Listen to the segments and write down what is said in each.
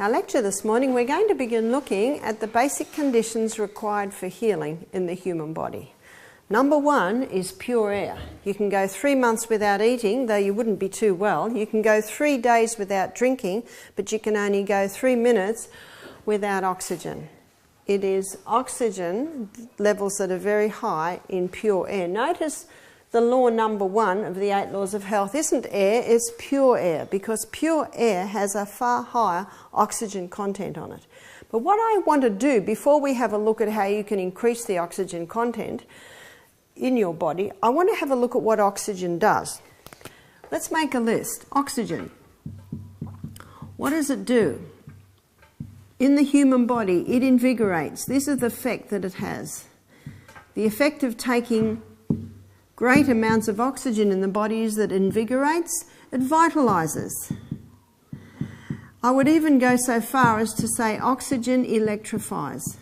Our lecture this morning, we're going to begin looking at the basic conditions required for healing in the human body. Number one is pure air. You can go 3 months without eating, though you wouldn't be too well. You can go 3 days without drinking, but you can only go 3 minutes without oxygen. It is oxygen levels that are very high in pure air. Notice the law number 1 of the 8 laws of health isn't air, it's pure air, because pure air has a far higher oxygen content on it. But what I want to do before we have a look at how you can increase the oxygen content in your body, I want to have a look at what oxygen does. Let's make a list. Oxygen. What does it do? In the human body, it invigorates. This is the effect that it has. The effect of taking great amounts of oxygen in the body is that it invigorates, it vitalizes. I would even go so far as to say oxygen electrifies.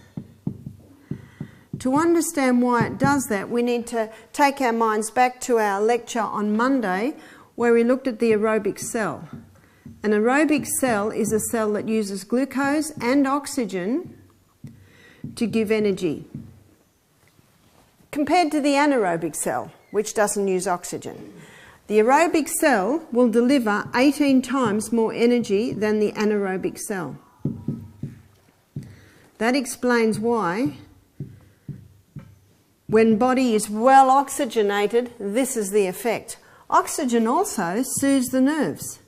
To understand why it does that, we need to take our minds back to our lecture on Monday where we looked at the aerobic cell. An aerobic cell is a cell that uses glucose and oxygen to give energy, compared to the anaerobic cell, which doesn't use oxygen. The aerobic cell will deliver 18 times more energy than the anaerobic cell. That explains why when body is well oxygenated, this is the effect. Oxygen also soothes the nerves.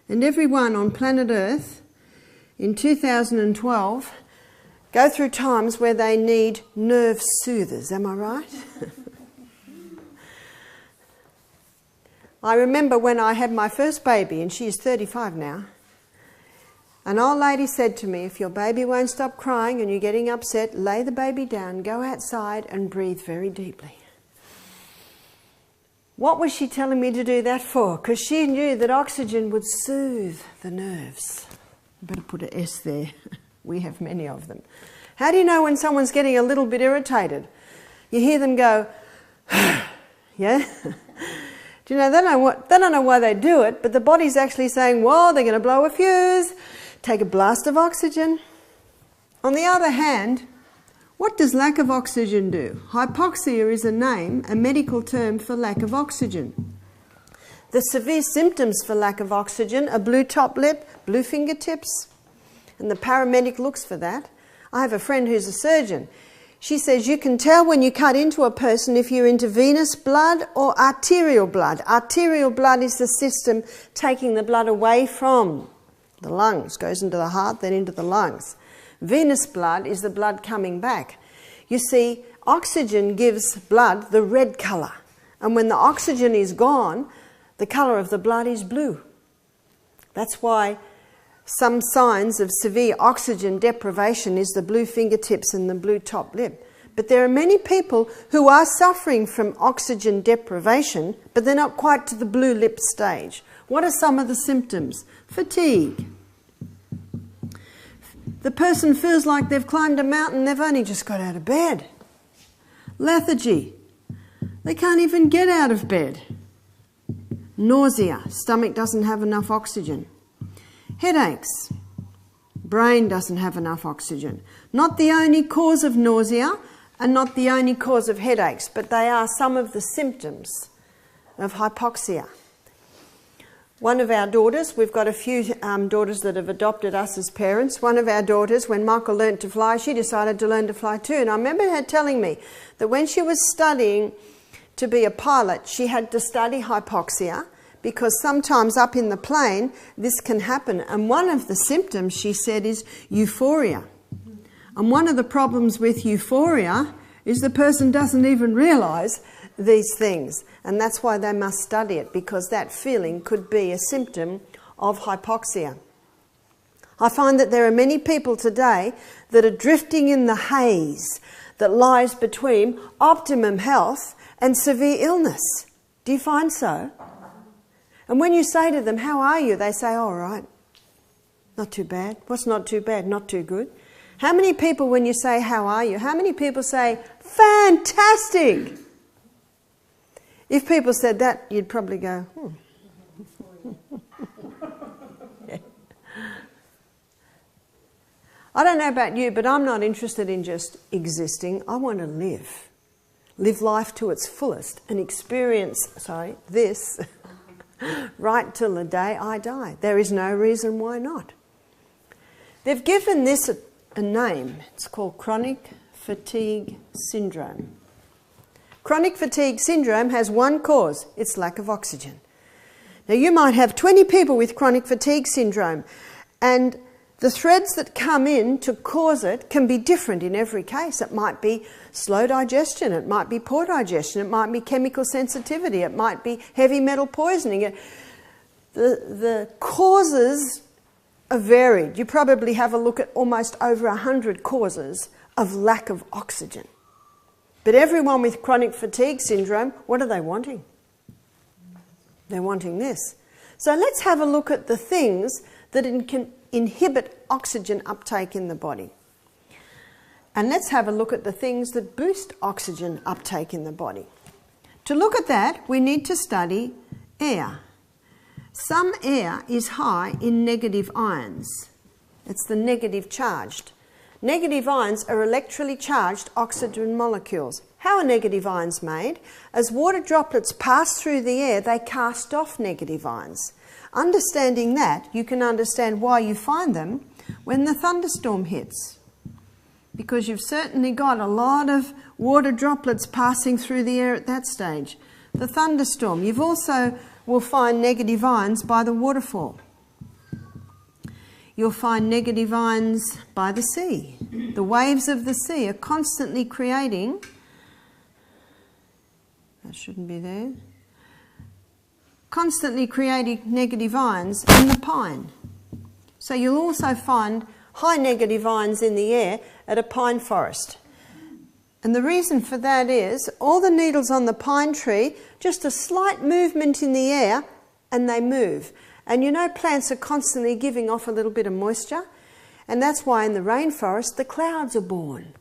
And everyone on planet Earth in 2012 go through times where they need nerve soothers, am I right? I remember when I had my first baby, and she is 35 now, an old lady said to me, if your baby won't stop crying and you're getting upset, lay the baby down, go outside and breathe very deeply. What was she telling me to do that for? Because she knew that oxygen would soothe the nerves. I better put an S there. We have many of them. How do you know when someone's getting a little bit irritated? You hear them go, yeah? Do you know, they don't know why they do it, but the body's actually saying, well, they're going to blow a fuse, take a blast of oxygen. On the other hand, what does lack of oxygen do? Hypoxia is a name, a medical term for lack of oxygen. The severe symptoms for lack of oxygen are blue top lip, blue fingertips, and the paramedic looks for that. I have a friend who's a surgeon. She says you can tell when you cut into a person if you're into venous blood or arterial blood. Arterial blood is the system taking the blood away from the lungs, goes into the heart, then into the lungs. Venous blood is the blood coming back. You see, oxygen gives blood the red colour, and when the oxygen is gone, the colour of the blood is blue. That's why some signs of severe oxygen deprivation is the blue fingertips and the blue top lip. But there are many people who are suffering from oxygen deprivation, but they're not quite to the blue lip stage. What are some of the symptoms? Fatigue. The person feels like they've climbed a mountain, they've only just got out of bed. Lethargy. They can't even get out of bed. Nausea. Stomach doesn't have enough oxygen. Headaches. Brain doesn't have enough oxygen. Not the only cause of nausea and not the only cause of headaches, but they are some of the symptoms of hypoxia. One of our daughters, we've got a few daughters that have adopted us as parents. One of our daughters, when Michael learnt to fly, she decided to learn to fly too. And I remember her telling me that when she was studying to be a pilot, she had to study hypoxia, because sometimes up in the plane, this can happen. And one of the symptoms, she said, is euphoria. And one of the problems with euphoria is the person doesn't even realise these things. And that's why they must study it, because that feeling could be a symptom of hypoxia. I find that there are many people today that are drifting in the haze that lies between optimum health and severe illness. Do you find so? And when you say to them, how are you? They say, all right, not too bad. What's not too bad? Not too good. How many people, when you say, how are you? How many people say, fantastic? If people said that, you'd probably go, yeah. I don't know about you, but I'm not interested in just existing. I want to live. Live life to its fullest and experience, this right till the day I die. There is no reason why not. They've given this a name. It's called chronic fatigue syndrome. Chronic fatigue syndrome has one cause. It's lack of oxygen. Now you might have 20 people with chronic fatigue syndrome, and the threads that come in to cause it can be different in every case. It might be slow digestion, it might be poor digestion, it might be chemical sensitivity, it might be heavy metal poisoning. The causes are varied. You probably have a look at almost over 100 causes of lack of oxygen. But everyone with chronic fatigue syndrome, what are they wanting? They're wanting this. So let's have a look at the things that can inhibit oxygen uptake in the body. And let's have a look at the things that boost oxygen uptake in the body. To look at that, we need to study air. Some air is high in negative ions. It's the negative charged. Negative ions are electrically charged oxygen molecules. How are negative ions made? As water droplets pass through the air, they cast off negative ions. Understanding that, you can understand why you find them when the thunderstorm hits. Because you've certainly got a lot of water droplets passing through the air at that stage. The thunderstorm. You've also will find negative ions by the waterfall. You'll find negative ions by the sea. The waves of the sea are constantly creating, that shouldn't be there, constantly creating negative ions in the pine. So you'll also find high negative ions in the air at a pine forest. And the reason for that is all the needles on the pine tree, just a slight movement in the air and they move. And you know plants are constantly giving off a little bit of moisture, and that's why in the rainforest the clouds are born.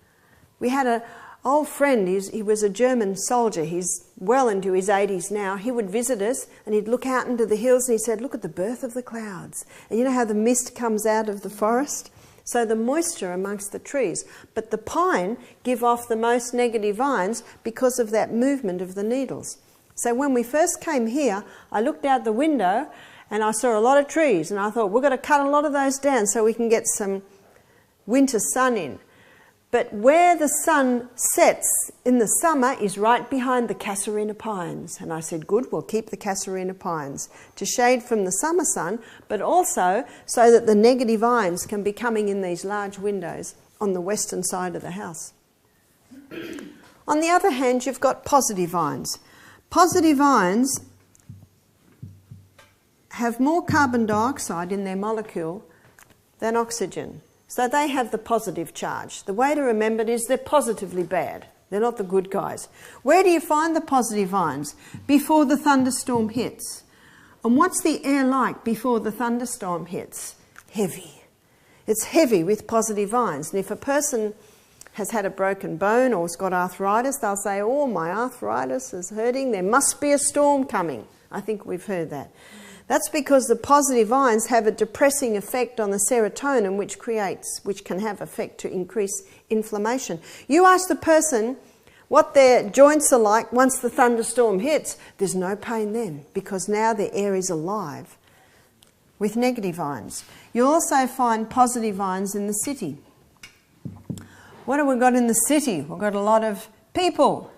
We had an old friend, he was a German soldier, he's well into his 80s now. He would visit us and he'd look out into the hills and he said, look at the birth of the clouds. And you know how the mist comes out of the forest? So the moisture amongst the trees. But the pine give off the most negative ions because of that movement of the needles. So when we first came here, I looked out the window and I saw a lot of trees and I thought, we're going to cut a lot of those down so we can get some winter sun in. But where the sun sets in the summer is right behind the casuarina pines. And I said, good, we'll keep the casuarina pines to shade from the summer sun, but also so that the negative ions can be coming in these large windows on the western side of the house. On the other hand, you've got positive ions. Positive ions have more carbon dioxide in their molecule than oxygen. So they have the positive charge. The way to remember it is they're positively bad. They're not the good guys. Where do you find the positive ions? Before the thunderstorm hits. And what's the air like before the thunderstorm hits? Heavy. It's heavy with positive ions. And if a person has had a broken bone or has got arthritis, they'll say, oh, my arthritis is hurting. There must be a storm coming. I think we've heard that. That's because the positive ions have a depressing effect on the serotonin, which can have effect to increase inflammation. You ask the person what their joints are like once the thunderstorm hits, there's no pain then, because now the air is alive with negative ions. You also find positive ions in the city. What have we got in the city? We've got a lot of people,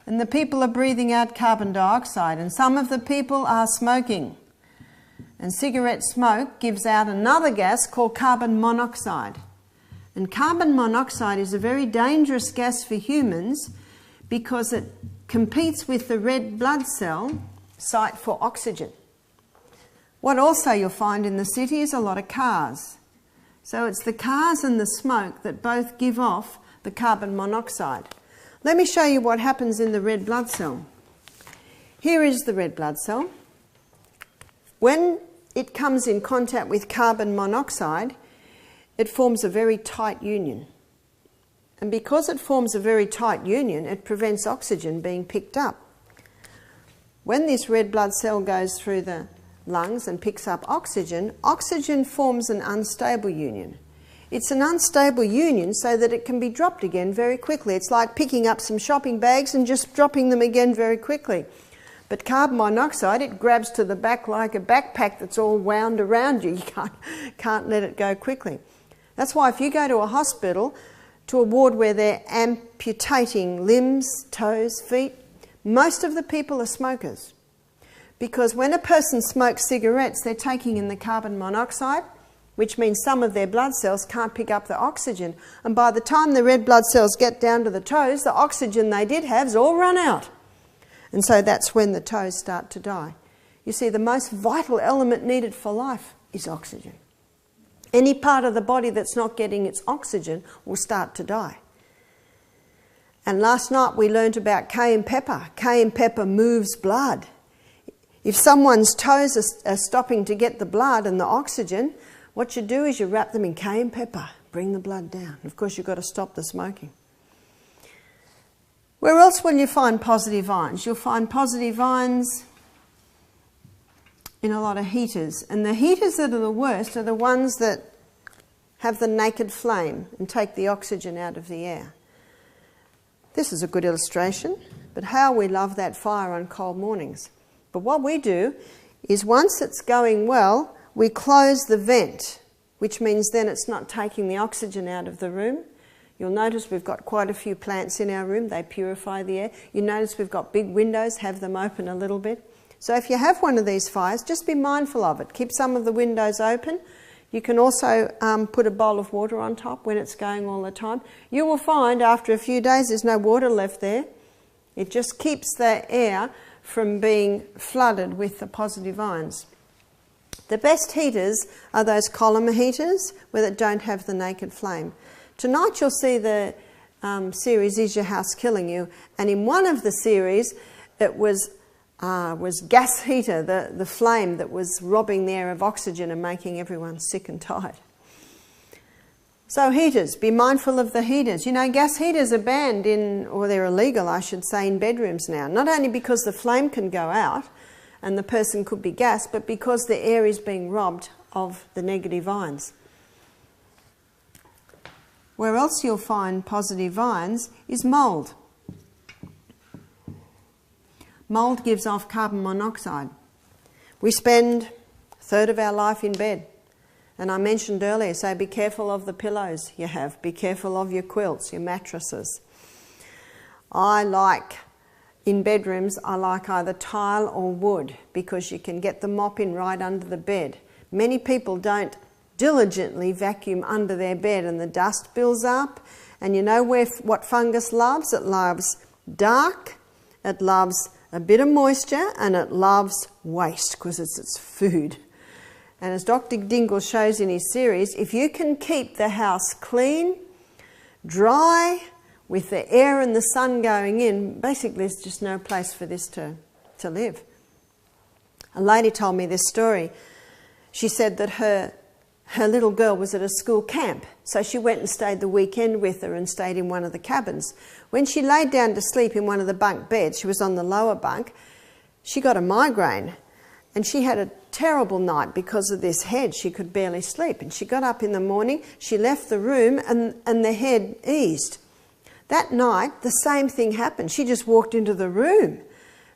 and the people are breathing out carbon dioxide, and some of the people are smoking. And cigarette smoke gives out another gas called carbon monoxide. And carbon monoxide is a very dangerous gas for humans because it competes with the red blood cell site for oxygen. What also you'll find in the city is a lot of cars. So it's the cars and the smoke that both give off the carbon monoxide. Let me show you what happens in the red blood cell. Here is the red blood cell. When it comes in contact with carbon monoxide, it forms a very tight union. And because it forms a very tight union, it prevents oxygen being picked up. When this red blood cell goes through the lungs and picks up oxygen, oxygen forms an unstable union. It's an unstable union so that it can be dropped again very quickly. It's like picking up some shopping bags and just dropping them again very quickly. But carbon monoxide, it grabs to the back like a backpack that's all wound around you. You can't let it go quickly. That's why if you go to a hospital, to a ward where they're amputating limbs, toes, feet, most of the people are smokers. Because when a person smokes cigarettes, they're taking in the carbon monoxide, which means some of their blood cells can't pick up the oxygen. And by the time the red blood cells get down to the toes, the oxygen they did have's all run out. And so that's when the toes start to die. You see, the most vital element needed for life is oxygen. Any part of the body that's not getting its oxygen will start to die. And last night we learnt about cayenne pepper. Cayenne pepper moves blood. If someone's toes are stopping to get the blood and the oxygen, what you do is you wrap them in cayenne pepper, bring the blood down. Of course, you've got to stop the smoking. Where else will you find positive ions? You'll find positive ions in a lot of heaters. And the heaters that are the worst are the ones that have the naked flame and take the oxygen out of the air. This is a good illustration, but how we love that fire on cold mornings. But what we do is once it's going well, we close the vent, which means then it's not taking the oxygen out of the room. You'll notice we've got quite a few plants in our room. They purify the air. You notice we've got big windows, have them open a little bit. So if you have one of these fires, just be mindful of it. Keep some of the windows open. You can also put a bowl of water on top when it's going all the time. You will find after a few days there's no water left there. It just keeps the air from being flooded with the positive ions. The best heaters are those column heaters where they don't have the naked flame. Tonight you'll see the series Is Your House Killing You? And in one of the series it was gas heater, the flame that was robbing the air of oxygen and making everyone sick and tired. So heaters, be mindful of the heaters. You know, gas heaters are banned or they're illegal, I should say, in bedrooms now. Not only because the flame can go out and the person could be gassed, but because the air is being robbed of the negative ions. Where else you'll find positive ions is mould. Mould gives off carbon monoxide. We spend a third of our life in bed. And I mentioned earlier, so be careful of the pillows you have. Be careful of your quilts, your mattresses. In bedrooms, I like either tile or wood because you can get the mop in right under the bed. Many people don't diligently vacuum under their bed and the dust builds up. And you know what fungus loves? It loves dark, it loves a bit of moisture, and it loves waste because it's its food. And as Dr. Dingle shows in his series, if you can keep the house clean, dry, with the air and the sun going in, basically there's just no place for this to live. A lady told me this story. She said that her little girl was at a school camp, so she went and stayed the weekend with her and stayed in one of the cabins. When she laid down to sleep in one of the bunk beds, she was on the lower bunk, she got a migraine and she had a terrible night because of this head. She could barely sleep, and she got up in the morning, she left the room and the head eased. That night the same thing happened. She just walked into the room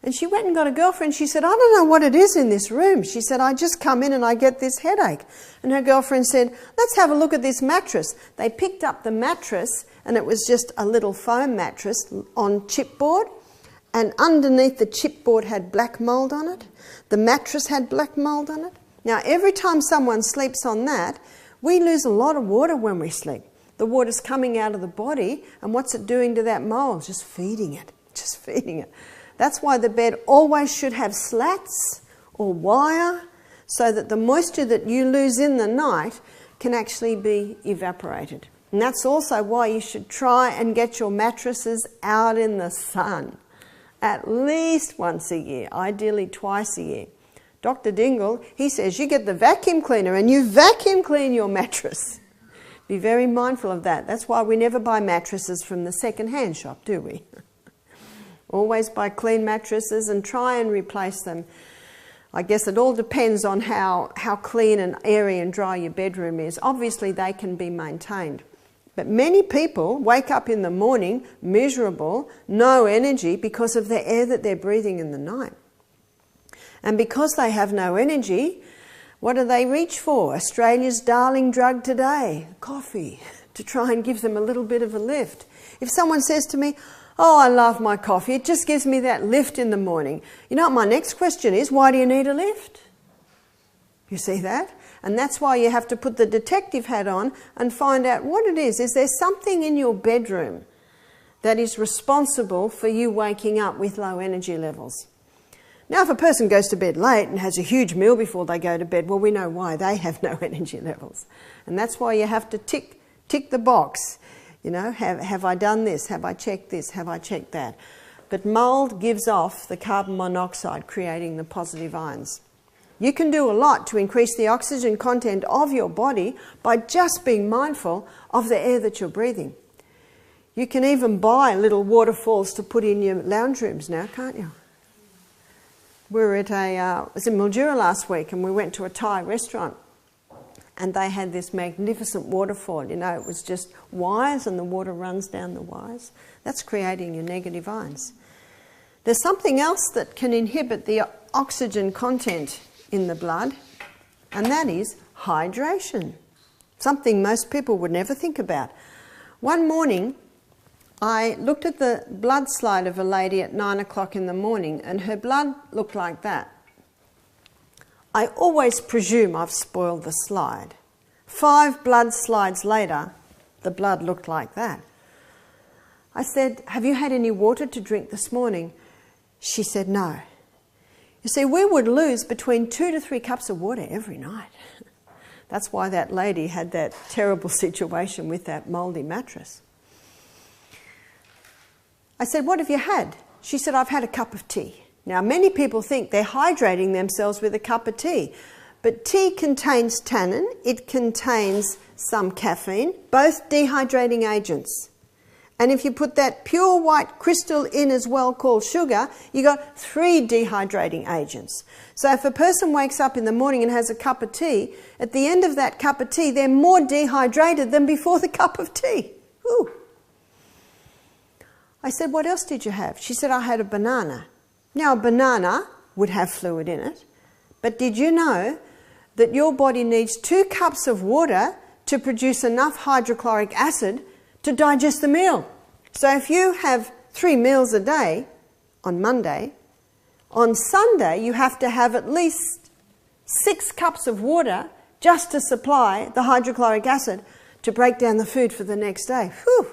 and she went and got a girlfriend. She said, I don't know what it is in this room. She said, I just come in and I get this headache. And her girlfriend said, let's have a look at this mattress. They picked up the mattress and it was just a little foam mattress on chipboard, and underneath the chipboard had black mould on it. The mattress had black mould on it. Now every time someone sleeps on that, we lose a lot of water when we sleep. The water's coming out of the body, and what's it doing to that mould? Just feeding it, just feeding it. That's why the bed always should have slats or wire so that the moisture that you lose in the night can actually be evaporated. And that's also why you should try and get your mattresses out in the sun at least once a year, ideally twice a year. Dr. Dingle, he says you get the vacuum cleaner and you vacuum clean your mattress. Be very mindful of that. That's why we never buy mattresses from the second-hand shop, do we? Always buy clean mattresses and try and replace them. I guess it all depends on how clean and airy and dry your bedroom is. Obviously, they can be maintained. But many people wake up in the morning miserable, no energy, because of the air that they're breathing in the night. And because they have no energy, what do they reach for? Australia's darling drug today, coffee, to try and give them a little bit of a lift. If someone says to me, "Oh, I love my coffee, it just gives me that lift in the morning," you know what my next question is? Why do you need a lift? You see that? And that's why you have to put the detective hat on and find out what it is. Is there something in your bedroom that is responsible for you waking up with low energy levels? Now, if a person goes to bed late and has a huge meal before they go to bed, well, we know why. They have no energy levels. And that's why you have to tick the box. You know, have I done this? Have I checked this? Have I checked that? But mould gives off the carbon monoxide, creating the positive ions. You can do a lot to increase the oxygen content of your body by just being mindful of the air that you're breathing. You can even buy little waterfalls to put in your lounge rooms now, can't you? We were at I was in Mildura last week, and we went to a Thai restaurant, and they had this magnificent waterfall. You know, it was just wires and the water runs down the wires. That's creating your negative ions. There's something else that can inhibit the oxygen content in the blood, and that is hydration. Something most people would never think about. One morning, I looked at the blood slide of a lady at 9 o'clock in the morning, and her blood looked like that. I always presume I've spoiled the slide. 5 blood slides later, the blood looked like that. I said, "Have you had any water to drink this morning?" She said, "No." You see, we would lose between 2 to 3 cups of water every night. That's why that lady had that terrible situation with that mouldy mattress. I said, "What have you had?" She said, "I've had a cup of tea." Now, many people think they're hydrating themselves with a cup of tea, but tea contains tannin, it contains some caffeine, both dehydrating agents. And if you put that pure white crystal in as well, called sugar, you got 3 dehydrating agents. So if a person wakes up in the morning and has a cup of tea, at the end of that cup of tea, they're more dehydrated than before the cup of tea. Ooh. I said, "What else did you have?" She said, "I had a banana." Now, a banana would have fluid in it, but did you know that your body needs 2 cups of water to produce enough hydrochloric acid to digest the meal? So if you have 3 meals a day on Monday, on Sunday you have to have at least 6 cups of water just to supply the hydrochloric acid to break down the food for the next day. Whew.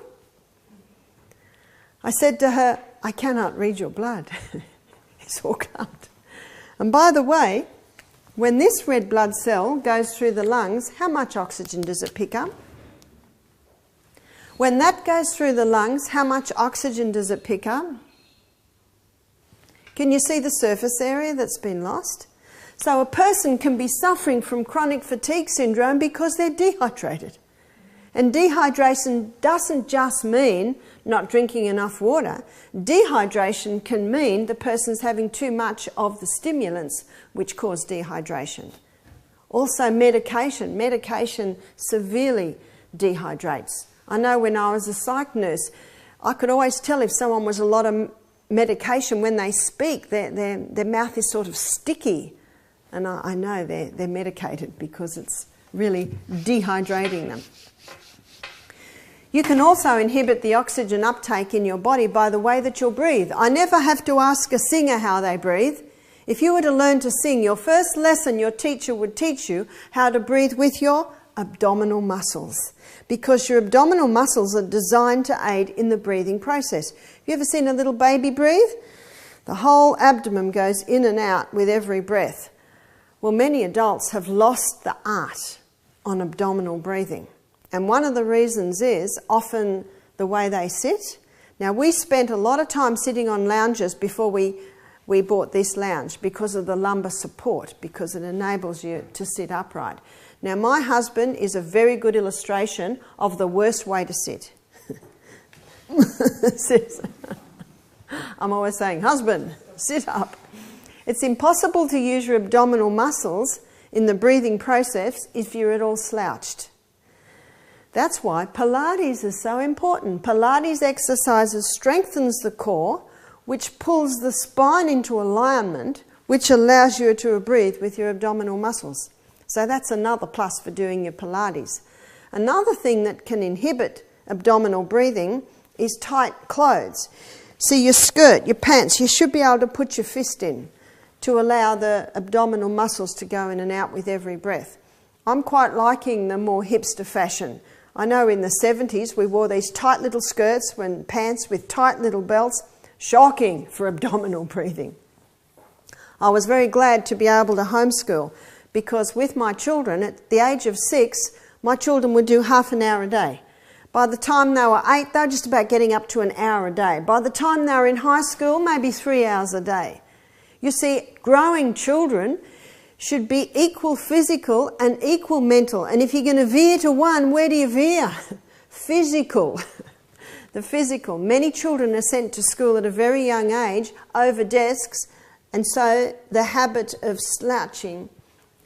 I said to her, "I cannot read your blood." It's all cut. And by the way, when this red blood cell goes through the lungs, how much oxygen does it pick up? When that goes through the lungs, how much oxygen does it pick up? Can you see the surface area that's been lost? So a person can be suffering from chronic fatigue syndrome because they're dehydrated. And dehydration doesn't just mean not drinking enough water. Dehydration can mean the person's having too much of the stimulants which cause dehydration. Also medication. Medication severely dehydrates. I know when I was a psych nurse, I could always tell if someone was a lot of medication when they speak, their mouth is sort of sticky. And I know they're medicated because it's really dehydrating them. You can also inhibit the oxygen uptake in your body by the way that you breathe. I never have to ask a singer how they breathe. If you were to learn to sing, your first lesson your teacher would teach you how to breathe with your abdominal muscles, because your abdominal muscles are designed to aid in the breathing process. Have you ever seen a little baby breathe? The whole abdomen goes in and out with every breath. Well, many adults have lost the art on abdominal breathing. And one of the reasons is often the way they sit. Now, we spent a lot of time sitting on lounges before we bought this lounge because of the lumbar support, because it enables you to sit upright. Now, my husband is a very good illustration of the worst way to sit. I'm always saying, "Husband, sit up." It's impossible to use your abdominal muscles in the breathing process if you're at all slouched. That's why Pilates is so important. Pilates exercises strengthens the core, which pulls the spine into alignment, which allows you to breathe with your abdominal muscles. So that's another plus for doing your Pilates. Another thing that can inhibit abdominal breathing is tight clothes. See, your skirt, your pants, you should be able to put your fist in to allow the abdominal muscles to go in and out with every breath. I'm quite liking the more hipster fashion. I know in the 70s we wore these tight little skirts and pants with tight little belts. Shocking for abdominal breathing. I was very glad to be able to homeschool because with my children, at the age of 6, my children would do half an hour a day. By the time they were 8, they were just about getting up to an hour a day. By the time they were in high school, maybe 3 hours a day. You see, growing children should be equal physical and equal mental. And if you're going to veer to one, where do you veer? Physical. The physical. Many children are sent to school at a very young age over desks, and so the habit of slouching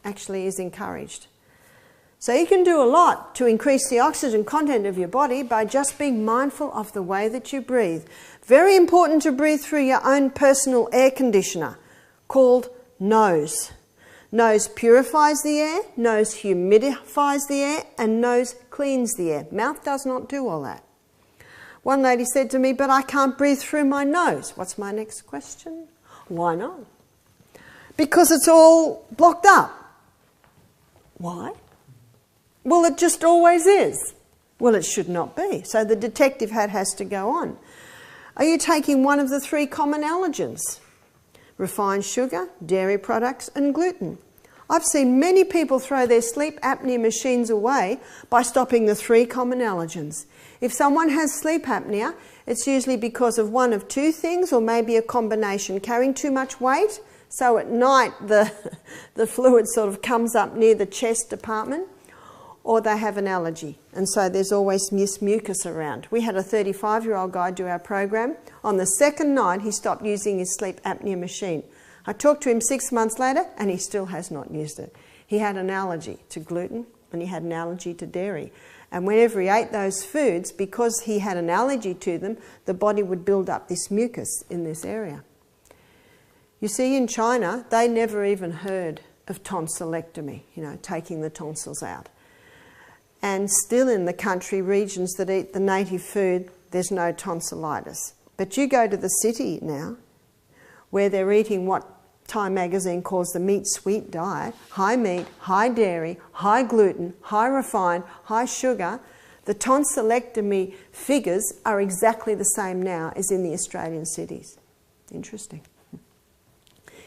actually is encouraged. So you can do a lot to increase the oxygen content of your body by just being mindful of the way that you breathe. Very important to breathe through your own personal air conditioner called nose. Nose purifies the air, nose humidifies the air, and nose cleans the air. Mouth does not do all that. One lady said to me, but I can't breathe through my nose. What's my next question? Why not? Because it's all blocked up. Why? Well, it just always is. Well, it should not be. So the detective hat has to go on. Are you taking one of the 3 common allergens? Refined sugar, dairy products and gluten. I've seen many people throw their sleep apnea machines away by stopping the 3 common allergens. If someone has sleep apnea, it's usually because of one of 2 things or maybe a combination. Carrying too much weight, so at night the fluid sort of comes up near the chest department, or they have an allergy, and so there's always mucus around. We had a 35-year-old guy do our program. On the 2nd night, he stopped using his sleep apnea machine. I talked to him 6 months later, and he still has not used it. He had an allergy to gluten, and he had an allergy to dairy. And whenever he ate those foods, because he had an allergy to them, the body would build up this mucus in this area. You see, in China, they never even heard of tonsillectomy, taking the tonsils out. And still in the country regions that eat the native food, there's no tonsillitis. But you go to the city now, where they're eating what Time magazine calls the meat-sweet diet, high meat, high dairy, high gluten, high refined, high sugar. The tonsillectomy figures are exactly the same now as in the Australian cities. Interesting.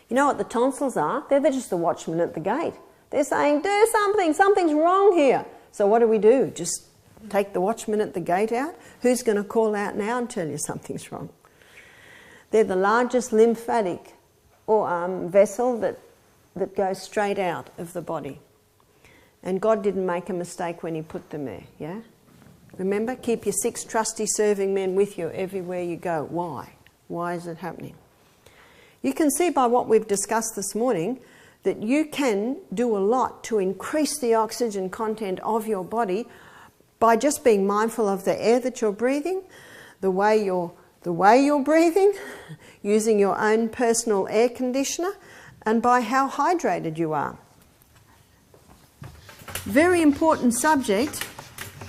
You know what the tonsils are? They're just the watchman at the gate. They're saying, do something, something's wrong here. So what do? Just take the watchman at the gate out? Who's going to call out now and tell you something's wrong? They're the largest lymphatic or vessel that goes straight out of the body. And God didn't make a mistake when he put them there, yeah? Remember, keep your 6 trusty serving men with you everywhere you go. Why? Why is it happening? You can see by what we've discussed this morning that you can do a lot to increase the oxygen content of your body by just being mindful of the air that you're breathing, the way you're breathing, using your own personal air conditioner, and by how hydrated you are. Very important subject,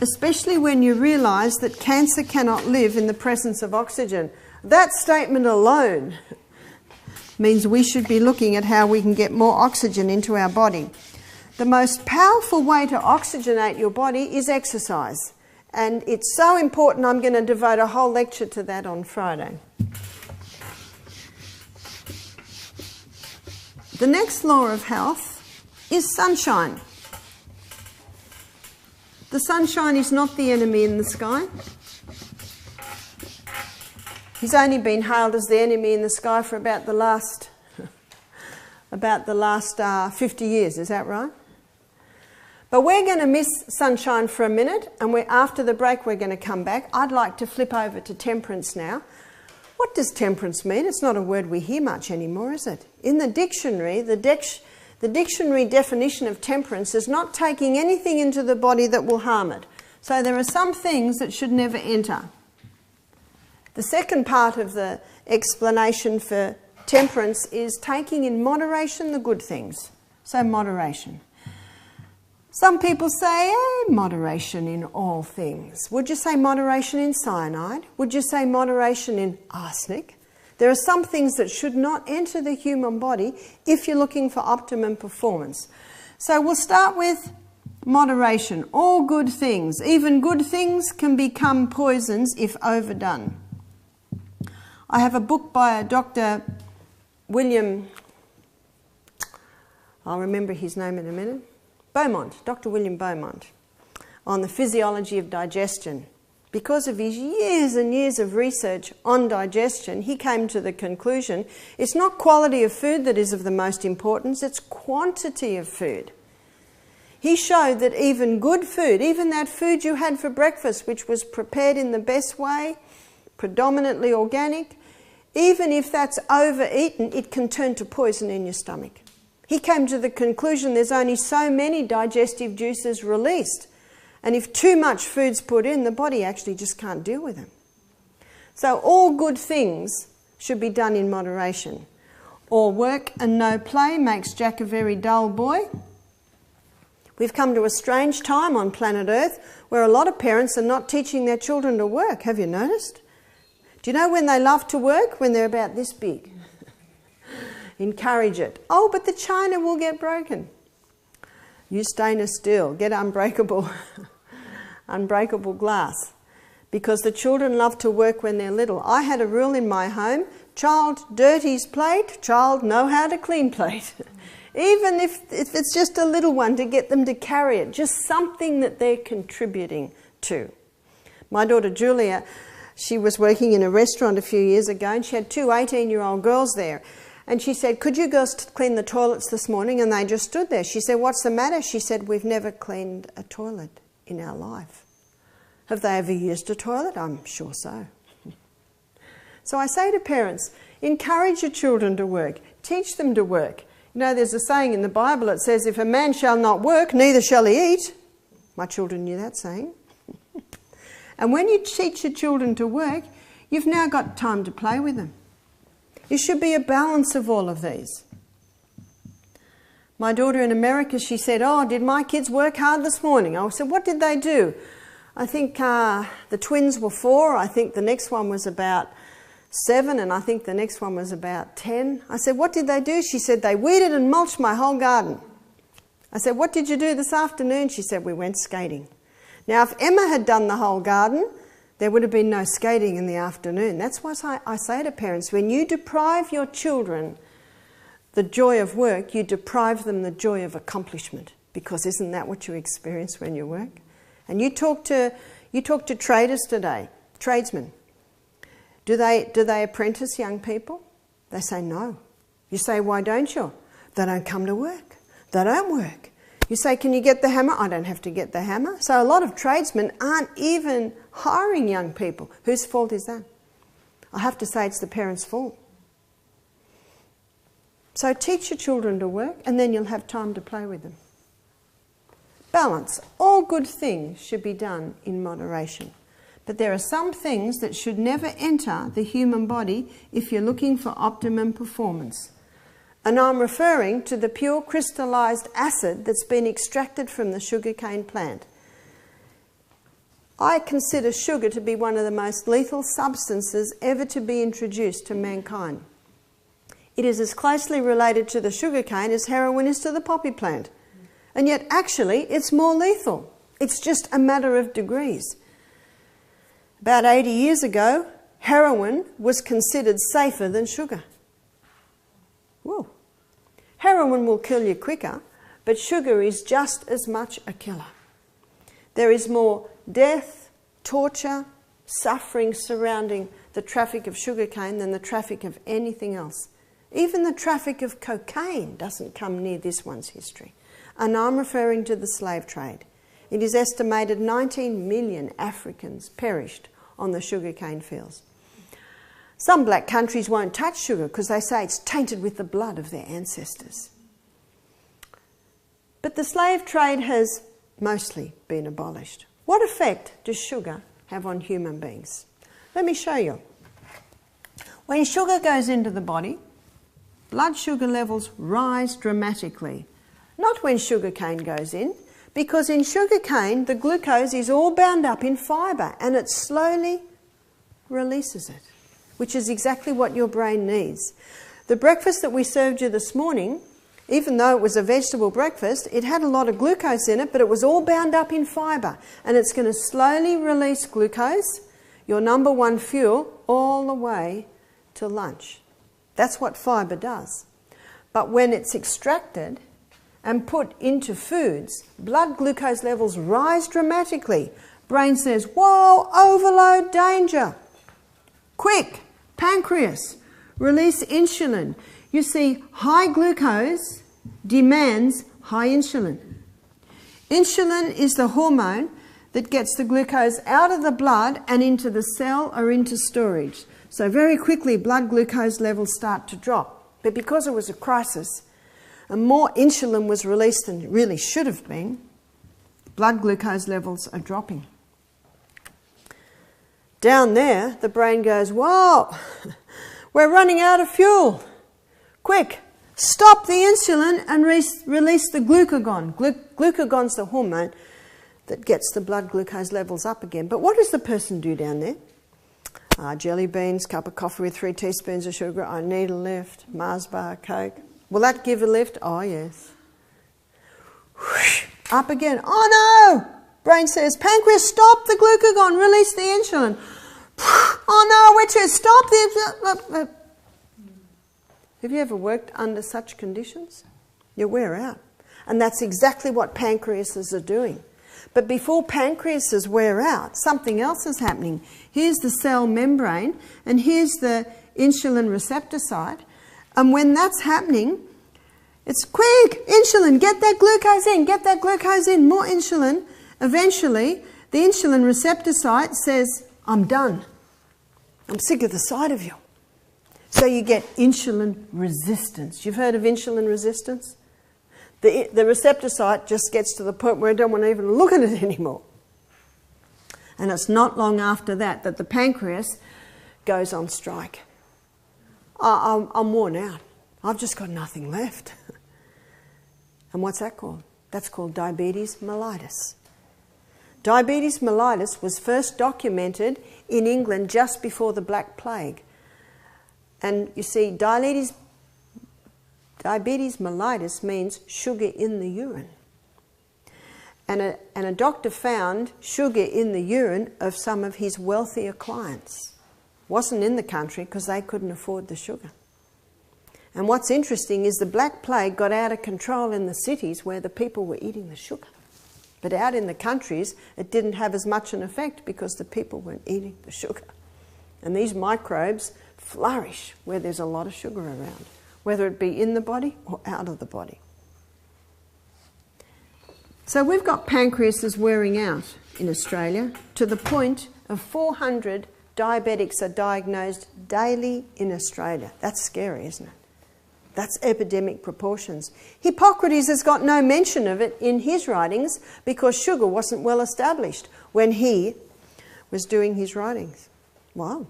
especially when you realise that cancer cannot live in the presence of oxygen. That statement alone means we should be looking at how we can get more oxygen into our body. The most powerful way to oxygenate your body is exercise. And it's so important, I'm going to devote a whole lecture to that on Friday. The next law of health is sunshine. The sunshine is not the enemy in the sky. He's only been hailed as the enemy in the sky for about the last 50 years, is that right? But we're going to miss sunshine for a minute, and after the break we're going to come back. I'd like to flip over to temperance now. What does temperance mean? It's not a word we hear much anymore, is it? In the dictionary, the dictionary definition of temperance is not taking anything into the body that will harm it. So there are some things that should never enter. The second part of the explanation for temperance is taking in moderation the good things. So moderation. Some people say, moderation in all things. Would you say moderation in cyanide? Would you say moderation in arsenic? There are some things that should not enter the human body if you're looking for optimum performance. So we'll start with moderation. All good things, even good things, can become poisons if overdone. I have a book by a Dr. William, I'll remember his name in a minute, Beaumont, Dr. William Beaumont, on the physiology of digestion. Because of his years and years of research on digestion, he came to the conclusion it's not quality of food that is of the most importance, it's quantity of food. He showed that even good food, even that food you had for breakfast, which was prepared in the best way, predominantly organic, even if that's overeaten, it can turn to poison in your stomach. He came to the conclusion there's only so many digestive juices released. And if too much food's put in, the body actually just can't deal with them. So all good things should be done in moderation. All work and no play makes Jack a very dull boy. We've come to a strange time on planet Earth where a lot of parents are not teaching their children to work. Have you noticed? Do you know when they love to work? When they're about this big. Encourage it. Oh, but the china will get broken. Use stainless steel. Get unbreakable glass. Because the children love to work when they're little. I had a rule in my home. Child dirties plate, child know how to clean plate. Even if it's just a little one, to get them to carry it. Just something that they're contributing to. My daughter Julia, she was working in a restaurant a few years ago and she had two 18-year-old girls there. And she said, could you girls clean the toilets this morning? And they just stood there. She said, what's the matter? She said, we've never cleaned a toilet in our life. Have they ever used a toilet? I'm sure so. So I say to parents, encourage your children to work. Teach them to work. You know, there's a saying in the Bible that says, if a man shall not work, neither shall he eat. My children knew that saying. And when you teach your children to work, you've now got time to play with them. There should be a balance of all of these. My daughter in America, she said, oh, did my kids work hard this morning? I said, what did they do? I think the twins were 4. I think the next one was about 7. And I think the next one was about 10. I said, what did they do? She said, they weeded and mulched my whole garden. I said, what did you do this afternoon? She said, we went skating. Now, if Emma had done the whole garden, there would have been no skating in the afternoon. That's why I say to parents, when you deprive your children the joy of work, you deprive them the joy of accomplishment. Because isn't that what you experience when you work? And you talk to traders today, tradesmen. Do they apprentice young people? They say no. You say, why don't you? They don't come to work. They don't work. You say, can you get the hammer? I don't have to get the hammer. So a lot of tradesmen aren't even hiring young people. Whose fault is that? I have to say it's the parents' fault. So teach your children to work and then you'll have time to play with them. Balance. All good things should be done in moderation. But there are some things that should never enter the human body if you're looking for optimum performance. And I'm referring to the pure crystallized acid that's been extracted from the sugarcane plant. I consider sugar to be one of the most lethal substances ever to be introduced to mankind. It is as closely related to the sugarcane as heroin is to the poppy plant. And yet actually it's more lethal. It's just a matter of degrees. About 80 years ago, heroin was considered safer than sugar. Whoa. Heroin will kill you quicker, but sugar is just as much a killer. There is more death, torture, suffering surrounding the traffic of sugarcane than the traffic of anything else. Even the traffic of cocaine doesn't come near this one's history. And I'm referring to the slave trade. It is estimated 19 million Africans perished on the sugarcane fields. Some black countries won't touch sugar because they say it's tainted with the blood of their ancestors. But the slave trade has mostly been abolished. What effect does sugar have on human beings? Let me show you. When sugar goes into the body, blood sugar levels rise dramatically. Not when sugarcane goes in, because in sugarcane the glucose is all bound up in fibre and it slowly releases it, which is exactly what your brain needs. The breakfast that we served you this morning, even though it was a vegetable breakfast, it had a lot of glucose in it, but it was all bound up in fibre, and it's going to slowly release glucose, your number one fuel, all the way to lunch. That's what fibre does. But when it's extracted and put into foods, blood glucose levels rise dramatically. Brain says, whoa, overload, danger. Quick, pancreas, release insulin. You see, high glucose demands high insulin. Insulin is the hormone that gets the glucose out of the blood and into the cell or into storage. So very quickly blood glucose levels start to drop. But because it was a crisis and more insulin was released than it really should have been, blood glucose levels are dropping. Down there, the brain goes, whoa, we're running out of fuel. Quick, stop the insulin and release the glucagon. Glucagon's the hormone that gets the blood glucose levels up again. But what does the person do down there? Jelly beans, cup of coffee with 3 teaspoons of sugar, I need a lift, Mars bar, Coke. Will that give a lift? Oh, yes. Whoosh, up again. Oh, no! Brain says, pancreas, stop the glucagon, release the insulin. Oh, no, we're too, stop the... Have you ever worked under such conditions? You wear out. And that's exactly what pancreases are doing. But before pancreases wear out, something else is happening. Here's the cell membrane, and here's the insulin receptor site. And when that's happening, it's quick, insulin, get that glucose in, more insulin. Eventually, the insulin receptor site says, I'm done. I'm sick of the sight of you. So you get insulin resistance. You've heard of insulin resistance? The receptor site just gets to the point where it don't want to even look at it anymore. And it's not long after that that the pancreas goes on strike. I'm worn out. I've just got nothing left. And what's that called? That's called diabetes mellitus. Diabetes mellitus was first documented in England just before the Black Plague. And you see, diabetes mellitus means sugar in the urine. And a doctor found sugar in the urine of some of his wealthier clients. Wasn't in the country because they couldn't afford the sugar. And what's interesting is the Black Plague got out of control in the cities where the people were eating the sugar. But out in the countries, it didn't have as much an effect because the people weren't eating the sugar. And these microbes flourish where there's a lot of sugar around, whether it be in the body or out of the body. So we've got pancreases wearing out in Australia to the point of 400 diabetics are diagnosed daily in Australia. That's scary, isn't it? That's epidemic proportions. Hippocrates has got no mention of it in his writings because sugar wasn't well established when he was doing his writings. Wow.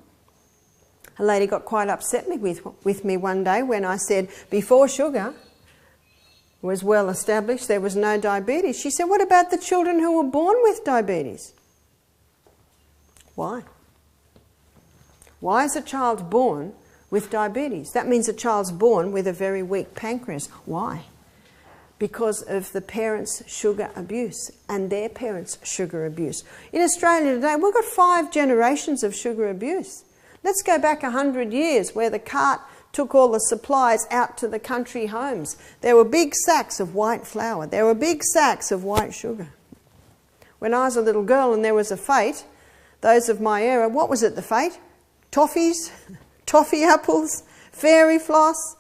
A lady got quite upset with me one day when I said, before sugar was well established, there was no diabetes. She said, what about the children who were born with diabetes? Why? Why is a child born with diabetes? That means a child's born with a very weak pancreas. Why? Because of the parents' sugar abuse and their parents' sugar abuse. In Australia today, we've got 5 generations of sugar abuse. Let's go back 100 years where the cart took all the supplies out to the country homes. There were big sacks of white flour. There were big sacks of white sugar. When I was a little girl and there was a fete, those of my era, what was it, the fete? Toffees, toffee apples, fairy floss,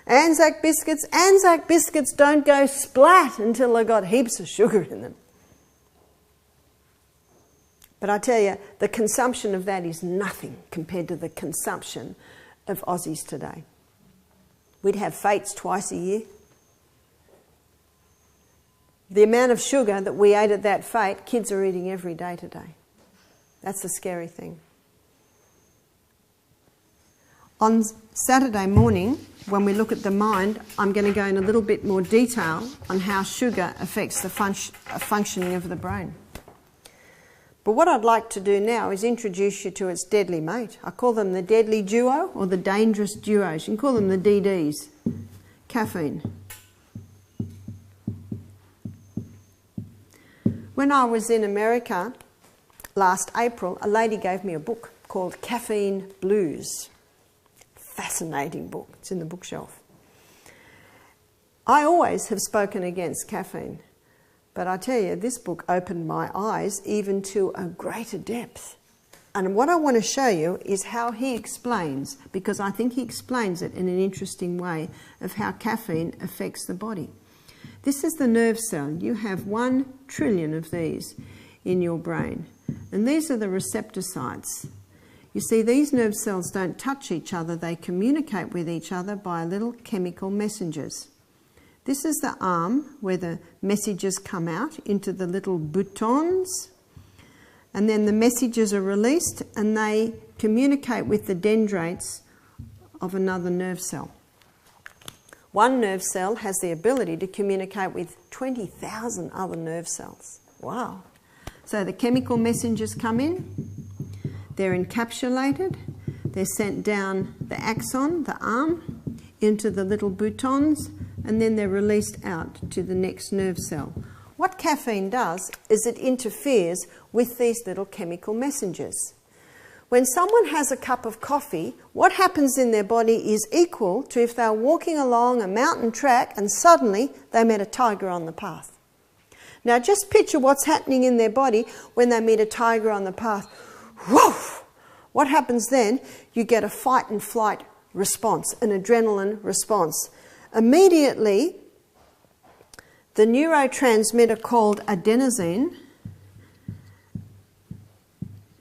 Anzac biscuits. Anzac biscuits don't go splat until they've got heaps of sugar in them. But I tell you, the consumption of that is nothing compared to the consumption of Aussies today. We'd have fetes twice a year. The amount of sugar that we ate at that fete, kids are eating every day today. That's the scary thing. On Saturday morning, when we look at the mind, I'm going to go in a little bit more detail on how sugar affects the functioning of the brain. But what I'd like to do now is introduce you to its deadly mate. I call them the deadly duo or the dangerous duos. You can call them the DDs. Caffeine. When I was in America last April, a lady gave me a book called Caffeine Blues. Fascinating book. It's in the bookshelf. I always have spoken against caffeine, but I tell you, this book opened my eyes even to a greater depth. And what I want to show you is how he explains, because I think he explains it in an interesting way, of how caffeine affects the body. This is the nerve cell. You have 1 trillion of these in your brain. And these are the receptor sites. You see, these nerve cells don't touch each other. They communicate with each other by little chemical messengers. This is the arm where the messages come out into the little boutons. And then the messages are released and they communicate with the dendrites of another nerve cell. One nerve cell has the ability to communicate with 20,000 other nerve cells. Wow. So the chemical messengers come in, they're encapsulated, they're sent down the axon, the arm, into the little boutons, and then they're released out to the next nerve cell. What caffeine does is it interferes with these little chemical messengers. When someone has a cup of coffee, what happens in their body is equal to if they're walking along a mountain track and suddenly they met a tiger on the path. Now just picture what's happening in their body when they meet a tiger on the path. Woof! What happens then? You get a fight and flight response, an adrenaline response. Immediately, the neurotransmitter called adenosine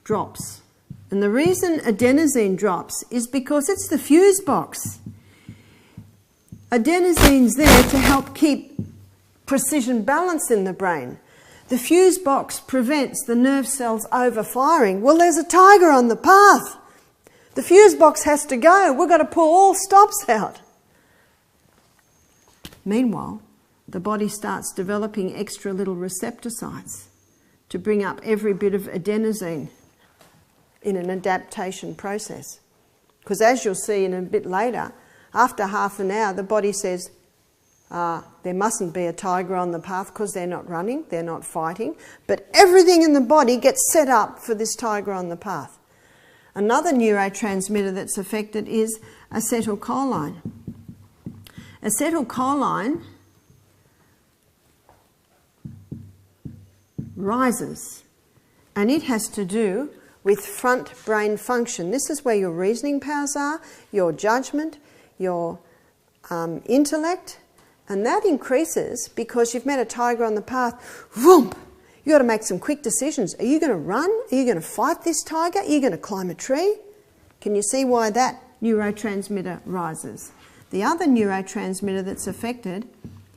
drops. And the reason adenosine drops is because it's the fuse box. Adenosine's there to help keep precision balance in the brain. The fuse box prevents the nerve cells overfiring. Well, there's a tiger on the path. The fuse box has to go. We've got to pull all stops out. Meanwhile, the body starts developing extra little receptor sites to bring up every bit of adenosine in an adaptation process. Because as you'll see in a bit later, after half an hour, the body says, there mustn't be a tiger on the path because they're not running, they're not fighting, but everything in the body gets set up for this tiger on the path. Another neurotransmitter that's affected is acetylcholine. Acetylcholine rises, and it has to do with front brain function. This is where your reasoning powers are, your judgment, your intellect, and that increases because you've met a tiger on the path. Vroom! You've got to make some quick decisions. Are you going to run? Are you going to fight this tiger? Are you going to climb a tree? Can you see why that neurotransmitter rises? The other neurotransmitter that's affected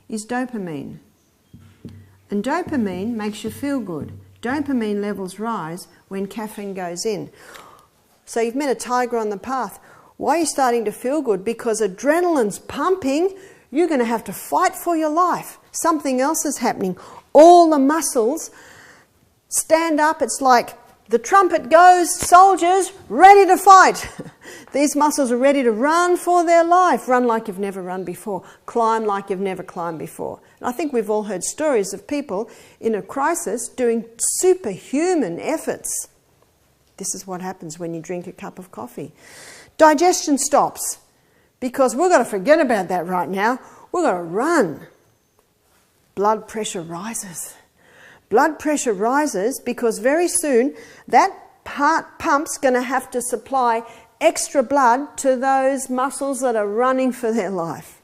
is dopamine. And dopamine makes you feel good. Dopamine levels rise when caffeine goes in. So you've met a tiger on the path. Why are you starting to feel good? Because adrenaline's pumping. You're going to have to fight for your life. Something else is happening. All the muscles stand up. It's like the trumpet goes, soldiers, ready to fight. These muscles are ready to run for their life. Run like you've never run before. Climb like you've never climbed before. And I think we've all heard stories of people in a crisis doing superhuman efforts. This is what happens when you drink a cup of coffee. Digestion stops because we've got to forget about that right now. We've got to run. Blood pressure rises. Blood pressure rises because very soon that heart pump's going to have to supply extra blood to those muscles that are running for their life.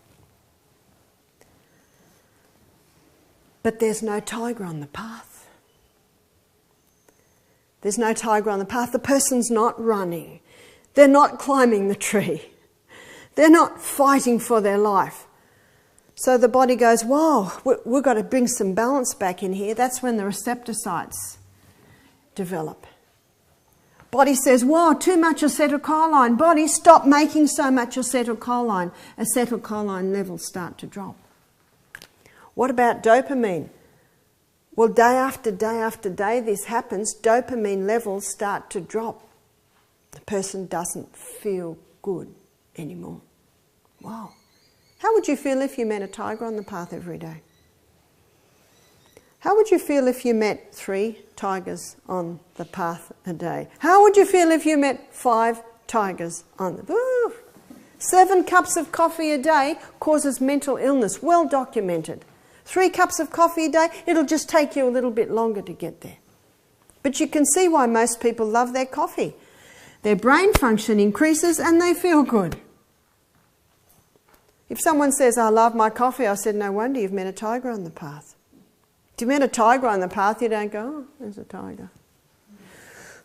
But there's no tiger on the path. There's no tiger on the path. The person's not running. They're not climbing the tree. They're not fighting for their life. So the body goes, whoa, we've got to bring some balance back in here. That's when the receptor sites develop. Body says, whoa, too much acetylcholine. Body, stop making so much acetylcholine. Acetylcholine levels start to drop. What about dopamine? Well, day after day after day this happens, dopamine levels start to drop. The person doesn't feel good anymore. Wow. How would you feel if you met a tiger on the path every day? How would you feel if you met 3 tigers on the path a day? How would you feel if you met 5 tigers on the... Ooh, 7 cups of coffee a day causes mental illness, well documented. 3 cups of coffee a day, it'll just take you a little bit longer to get there. But you can see why most people love their coffee. Their brain function increases and they feel good. If someone says, I love my coffee, I said, no wonder you've met a tiger on the path. If you met a tiger on the path, you don't go, oh, there's a tiger.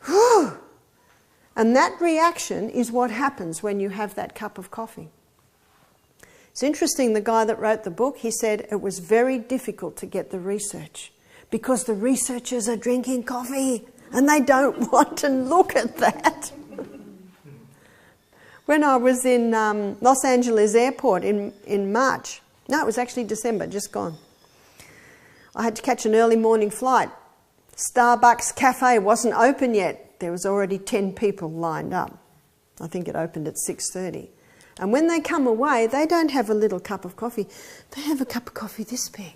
Whew. And that reaction is what happens when you have that cup of coffee. It's interesting, the guy that wrote the book, he said it was very difficult to get the research because the researchers are drinking coffee and they don't want to look at that. When I was in Los Angeles airport in March, no, it was actually December, just gone. I had to catch an early morning flight. Starbucks cafe wasn't open yet. There was already 10 people lined up. I think it opened at 6:30. And when they come away, they don't have a little cup of coffee. They have a cup of coffee this big.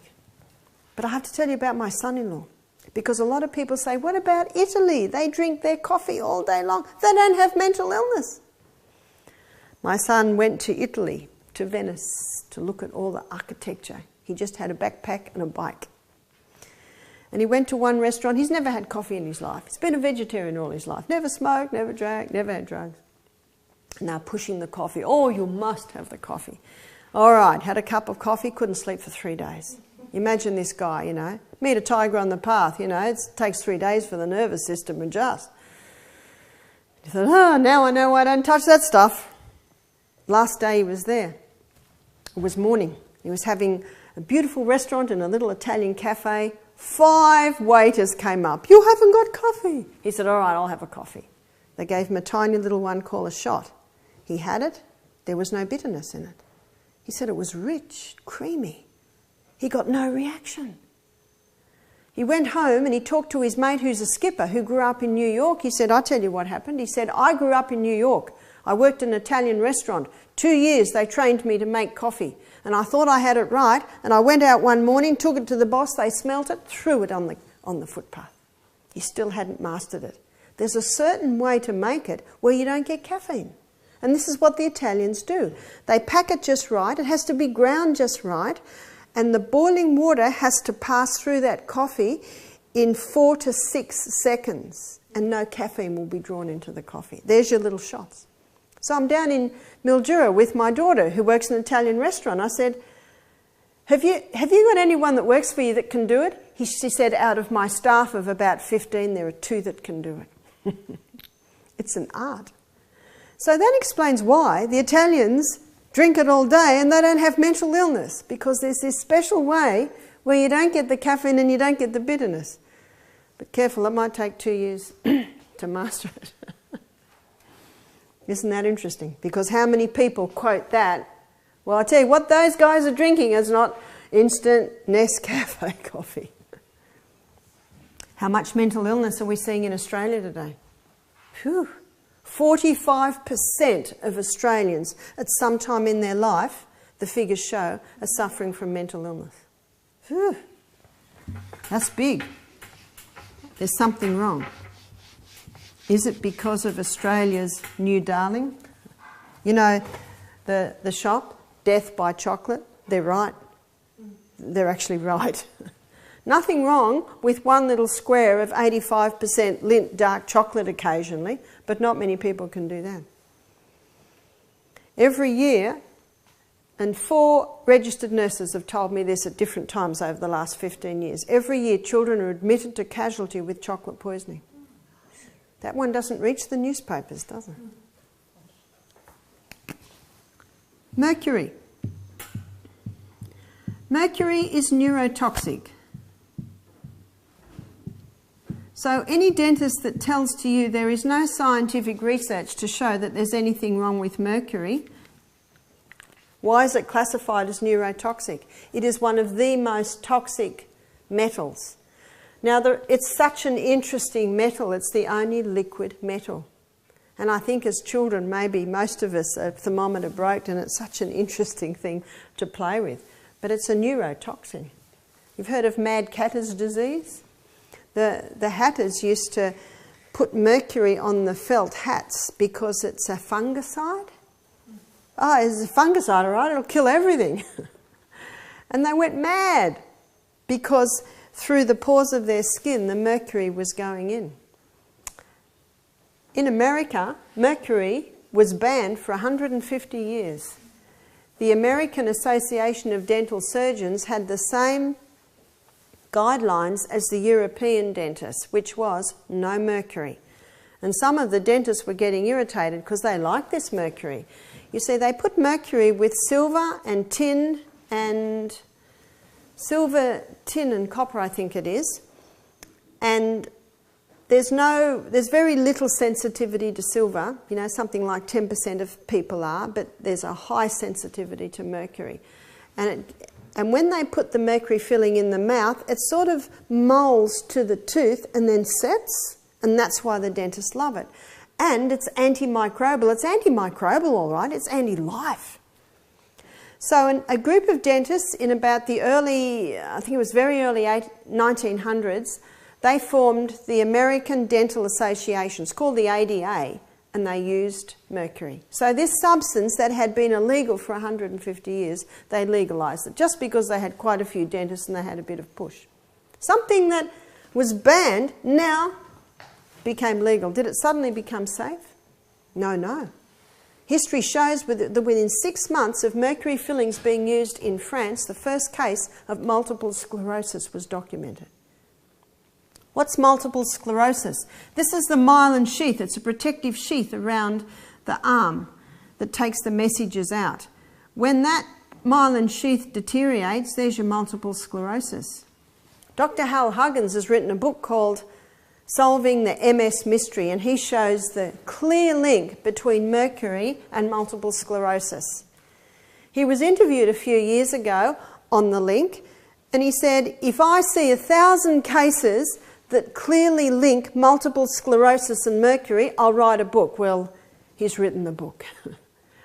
But I have to tell you about my son-in-law. Because a lot of people say, what about Italy? They drink their coffee all day long. They don't have mental illness. My son went to Italy, to Venice, to look at all the architecture. He just had a backpack and a bike. And he went to one restaurant. He's never had coffee in his life. He's been a vegetarian all his life. Never smoked, never drank, never had drugs. Now pushing the coffee. Oh, you must have the coffee. All right, had a cup of coffee, couldn't sleep for 3 days. Imagine this guy, you know. Meet a tiger on the path, you know. It takes 3 days for the nervous system to adjust. He thought, oh, now I know why I don't touch that stuff. Last day he was there. It was morning. He was having a beautiful restaurant in a little Italian cafe. 5 waiters came up. You haven't got coffee. He said, all right, I'll have a coffee. They gave him a tiny little one called a shot. He had it. There was no bitterness in it. He said it was rich, creamy. He got no reaction. He went home and he talked to his mate who's a skipper who grew up in New York. He said, I'll tell you what happened. He said, I grew up in New York. I worked in an Italian restaurant. 2 years they trained me to make coffee. And I thought I had it right. And I went out one morning, took it to the boss. They smelt it, threw it on the footpath. He still hadn't mastered it. There's a certain way to make it where you don't get caffeine. And this is what the Italians do. They pack it just right. It has to be ground just right. And the boiling water has to pass through that coffee in 4 to 6 seconds. And no caffeine will be drawn into the coffee. There's your little shots. So I'm down in Mildura with my daughter who works in an Italian restaurant. I said, have you got anyone that works for you that can do it? She said, out of my staff of about 15, there are 2 that can do it. It's an art. So that explains why the Italians drink it all day and they don't have mental illness, because there's this special way where you don't get the caffeine and you don't get the bitterness. But careful, it might take 2 years to master it. Isn't that interesting? Because how many people quote that? Well, I tell you what those guys are drinking is not instant Nescafe coffee. How much mental illness are we seeing in Australia today? Phew. 45% of Australians at some time in their life, the figures show, are suffering from mental illness. Phew. That's big. There's something wrong. Is it because of Australia's new darling? You know, the shop, Death by Chocolate, they're right. They're actually right. Nothing wrong with one little square of 85% Lindt dark chocolate occasionally, but not many people can do that. Every year, and 4 registered nurses have told me this at different times over the last 15 years, every year children are admitted to casualty with chocolate poisoning. That one doesn't reach the newspapers, does it? Mercury. Mercury is neurotoxic. So any dentist that tells to you there is no scientific research to show that there's anything wrong with mercury, why is it classified as neurotoxic? It is one of the most toxic metals. Now, it's such an interesting metal. It's the only liquid metal. And I think as children, maybe most of us, a thermometer broke, and it's such an interesting thing to play with. But it's a neurotoxin. You've heard of mad catter's disease? The hatters used to put mercury on the felt hats because it's a fungicide. Oh, it's a fungicide, all right, it'll kill everything. And they went mad because through the pores of their skin, the mercury was going in. In America, mercury was banned for 150 years. The American Association of Dental Surgeons had the same guidelines as the European dentists, which was no mercury. And some of the dentists were getting irritated because they liked this mercury. You see, they put mercury with silver and tin and copper, I think it is. And there's very little sensitivity to silver. You know, something like 10% of people are, but there's a high sensitivity to mercury. And when they put the mercury filling in the mouth, it sort of molds to the tooth and then sets, and that's why the dentists love it. And it's antimicrobial. It's antimicrobial, all right. It's anti-life. So a group of dentists in about the early, I think it was very early 1900s, they formed the American Dental Association. It's called the ADA, and they used mercury. So this substance that had been illegal for 150 years, they legalised it, just because they had quite a few dentists and they had a bit of push. Something that was banned now became legal. Did it suddenly become safe? No. History shows that within 6 months of mercury fillings being used in France, the first case of multiple sclerosis was documented. What's multiple sclerosis? This is the myelin sheath. It's a protective sheath around the arm that takes the messages out. When that myelin sheath deteriorates, there's your multiple sclerosis. Dr. Hal Huggins has written a book called Solving the MS Mystery, and he shows the clear link between mercury and multiple sclerosis. He was interviewed a few years ago on the link, and he said, if I see 1,000 cases that clearly link multiple sclerosis and mercury, I'll write a book. Well, he's written the book,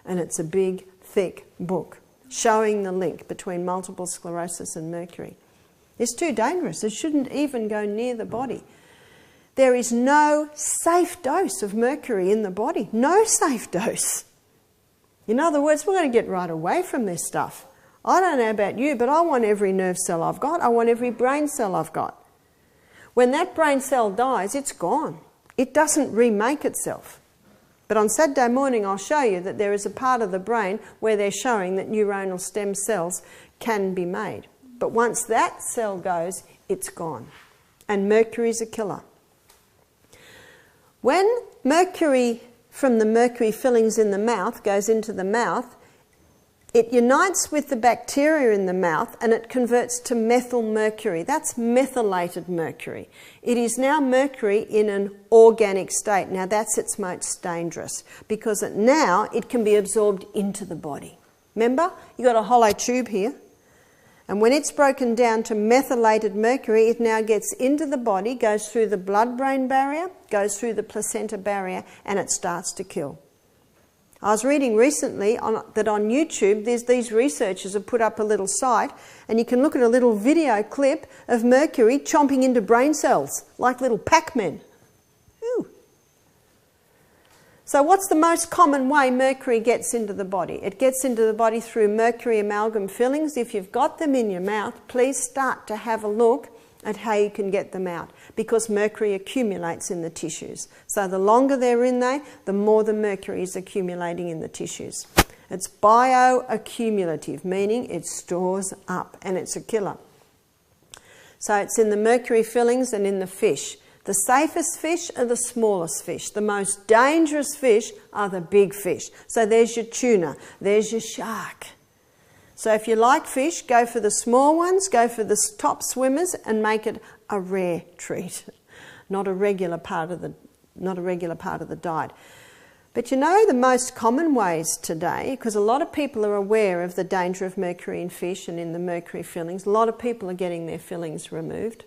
and it's a big, thick book showing the link between multiple sclerosis and mercury. It's too dangerous. It shouldn't even go near the body. There is no safe dose of mercury in the body. No safe dose. In other words, we're going to get right away from this stuff. I don't know about you, but I want every nerve cell I've got. I want every brain cell I've got. When that brain cell dies, it's gone. It doesn't remake itself. But on Saturday morning, I'll show you that there is a part of the brain where they're showing that neuronal stem cells can be made. But once that cell goes, it's gone. And mercury is a killer. When mercury from the mercury fillings in the mouth goes into the mouth, it unites with the bacteria in the mouth and it converts to methyl mercury. That's methylated mercury. It is now mercury in an organic state. Now that's its most dangerous because now it can be absorbed into the body. Remember, you've got a hollow tube here. And when it's broken down to methylated mercury, it now gets into the body, goes through the blood-brain barrier, goes through the placenta barrier, and it starts to kill. I was reading recently that on YouTube, these researchers have put up a little site, and you can look at a little video clip of mercury chomping into brain cells, like little Pac-Men. Ooh. So what's the most common way mercury gets into the body? It gets into the body through mercury amalgam fillings. If you've got them in your mouth, please start to have a look at how you can get them out, because mercury accumulates in the tissues. So the longer they're in there, the more the mercury is accumulating in the tissues. It's bioaccumulative, meaning it stores up, and it's a killer. So it's in the mercury fillings and in the fish. The safest fish are the smallest fish. The most dangerous fish are the big fish. So there's your tuna, there's your shark. So if you like fish, go for the small ones, go for the top swimmers and make it a rare treat, not a regular part of the diet. But you know the most common ways today, because a lot of people are aware of the danger of mercury in fish and in the mercury fillings, a lot of people are getting their fillings removed.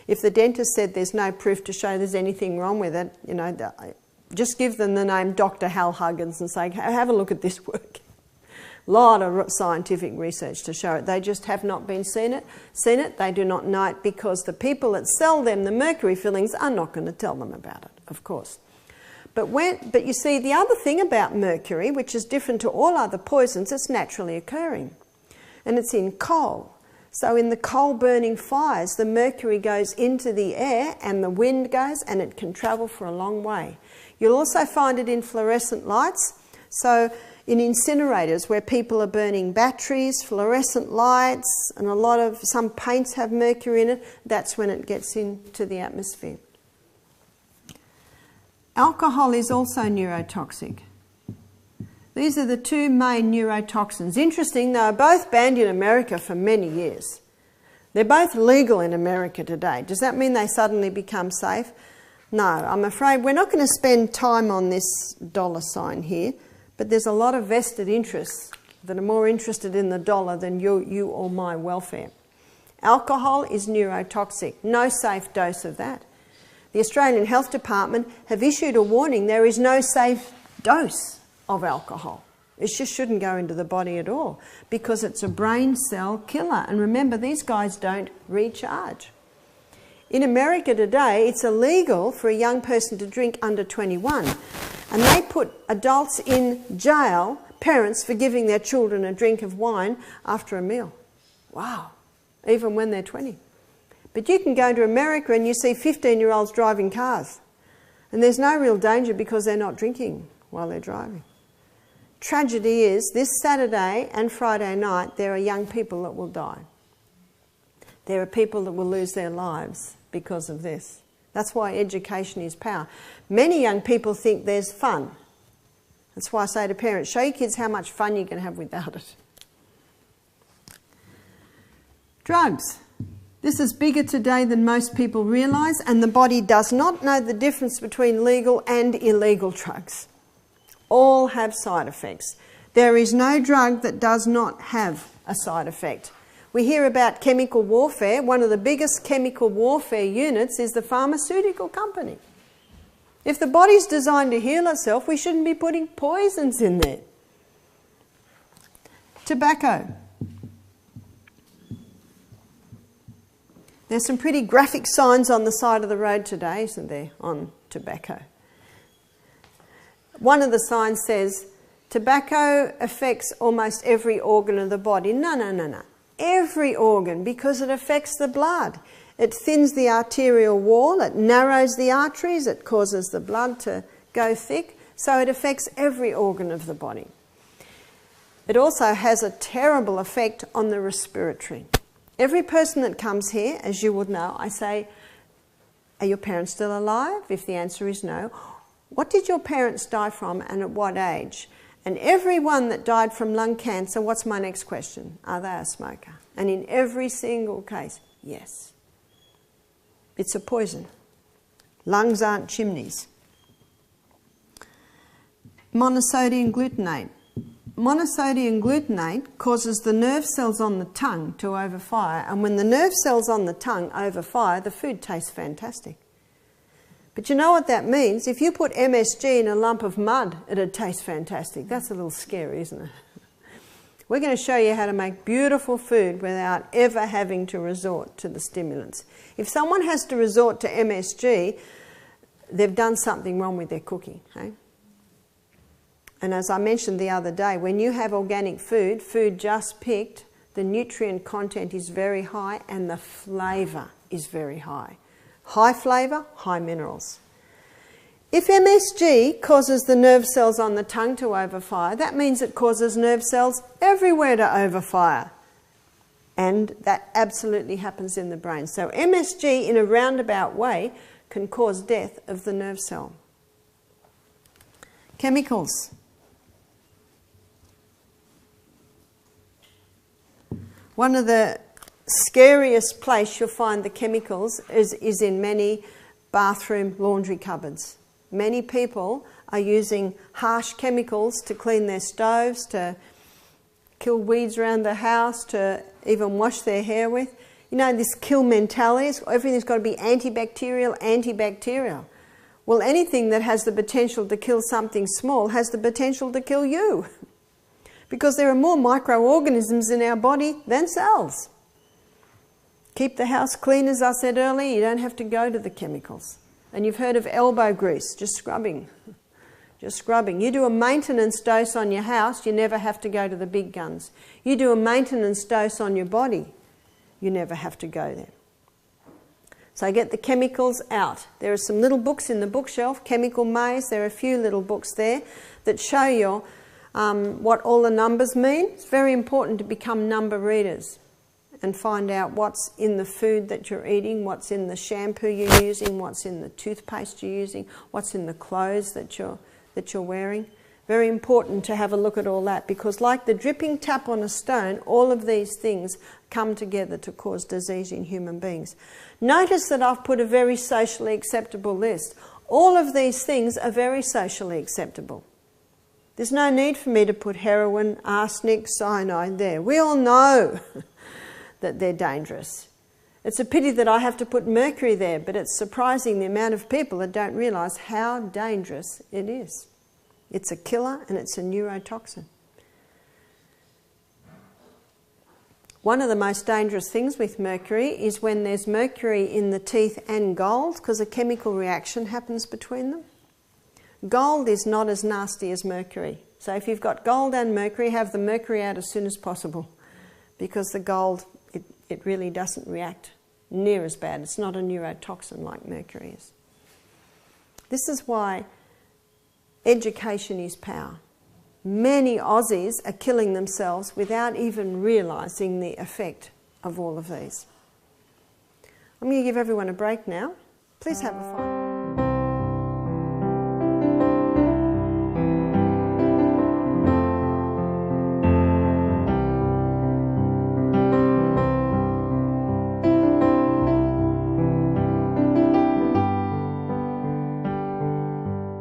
If the dentist said there's no proof to show there's anything wrong with it, you know, just give them the name Dr. Hal Huggins and say, have a look at this work. A lot of scientific research to show it. They just have not seen it. They do not know it because the people that sell them the mercury fillings are not going to tell them about it, of course. But you see, the other thing about mercury, which is different to all other poisons, it's naturally occurring. And it's in coal. So in the coal burning fires, the mercury goes into the air and the wind goes and it can travel for a long way. You'll also find it in fluorescent lights. So in incinerators where people are burning batteries, fluorescent lights, and some paints have mercury in it, that's when it gets into the atmosphere. Alcohol is also neurotoxic. These are the two main neurotoxins. Interesting, they were both banned in America for many years. They're both legal in America today. Does that mean they suddenly become safe? No, I'm afraid we're not going to spend time on this dollar sign here, but there's a lot of vested interests that are more interested in the dollar than you or my welfare. Alcohol is neurotoxic. No safe dose of that. The Australian Health Department have issued a warning there is no safe dose of alcohol. It just shouldn't go into the body at all because it's a brain cell killer. And remember, these guys don't recharge. In America today, it's illegal for a young person to drink under 21. And they put adults in jail, parents, for giving their children a drink of wine after a meal. Wow. Even when they're 20. But you can go to America and you see 15-year-olds driving cars. And there's no real danger because they're not drinking while they're driving. Tragedy is, this Saturday and Friday night, there are young people that will die. There are people that will lose their lives because of this. That's why education is power. Many young people think there's fun. That's why I say to parents, show your kids how much fun you can have without it. Drugs. This is bigger today than most people realise, and the body does not know the difference between legal and illegal drugs. All have side effects. There is no drug that does not have a side effect. We hear about chemical warfare. One of the biggest chemical warfare units is the pharmaceutical company. If the body's designed to heal itself, we shouldn't be putting poisons in there. Tobacco. There's some pretty graphic signs on the side of the road today, isn't there, on tobacco? One of the signs says, tobacco affects almost every organ of the body. No. Every organ, because it affects the blood. It thins the arterial wall, it narrows the arteries, it causes the blood to go thick, so it affects every organ of the body. It also has a terrible effect on the respiratory. Every person that comes here, as you would know, I say, are your parents still alive? If the answer is no, what did your parents die from and at what age? And everyone that died from lung cancer, what's my next question? Are they a smoker? And in every single case, yes. It's a poison. Lungs aren't chimneys. Monosodium glutamate. Monosodium glutamate causes the nerve cells on the tongue to overfire, and when the nerve cells on the tongue overfire, the food tastes fantastic. But you know what that means? If you put MSG in a lump of mud, it'd taste fantastic. That's a little scary, isn't it? We're going to show you how to make beautiful food without ever having to resort to the stimulants. If someone has to resort to MSG, they've done something wrong with their cooking. Eh? And as I mentioned the other day, when you have organic food, food just picked, the nutrient content is very high and the flavour is very high. High flavour, high minerals. If MSG causes the nerve cells on the tongue to overfire, that means it causes nerve cells everywhere to overfire. And that absolutely happens in the brain. So MSG, in a roundabout way, can cause death of the nerve cell. Chemicals. One of the scariest place you'll find the chemicals is in many bathroom laundry cupboards. Many people are using harsh chemicals to clean their stoves, to kill weeds around the house, to even wash their hair with. You know, this kill mentality, everything's got to be antibacterial. Well, anything that has the potential to kill something small has the potential to kill you. Because there are more microorganisms in our body than cells. Keep the house clean, as I said earlier. You don't have to go to the chemicals. And you've heard of elbow grease, just scrubbing. Just scrubbing. You do a maintenance dose on your house, you never have to go to the big guns. You do a maintenance dose on your body, you never have to go there. So get the chemicals out. There are some little books in the bookshelf, Chemical Maze. There are a few little books there that show you what all the numbers mean. It's very important to become number readers and find out what's in the food that you're eating, what's in the shampoo you're using, what's in the toothpaste you're using, what's in the clothes that you're wearing. Very important to have a look at all that, because like the dripping tap on a stone, all of these things come together to cause disease in human beings. Notice that I've put a very socially acceptable list. All of these things are very socially acceptable. There's no need for me to put heroin, arsenic, cyanide there. We all know that they're dangerous. It's a pity that I have to put mercury there, but it's surprising the amount of people that don't realise how dangerous it is. It's a killer and it's a neurotoxin. One of the most dangerous things with mercury is when there's mercury in the teeth and gold, because a chemical reaction happens between them. Gold is not as nasty as mercury. So if you've got gold and mercury, have the mercury out as soon as possible, because the gold, it really doesn't react near as bad. It's not a neurotoxin like mercury is. This is why education is power. Many Aussies are killing themselves without even realising the effect of all of these. I'm going to give everyone a break now. Please have a fun.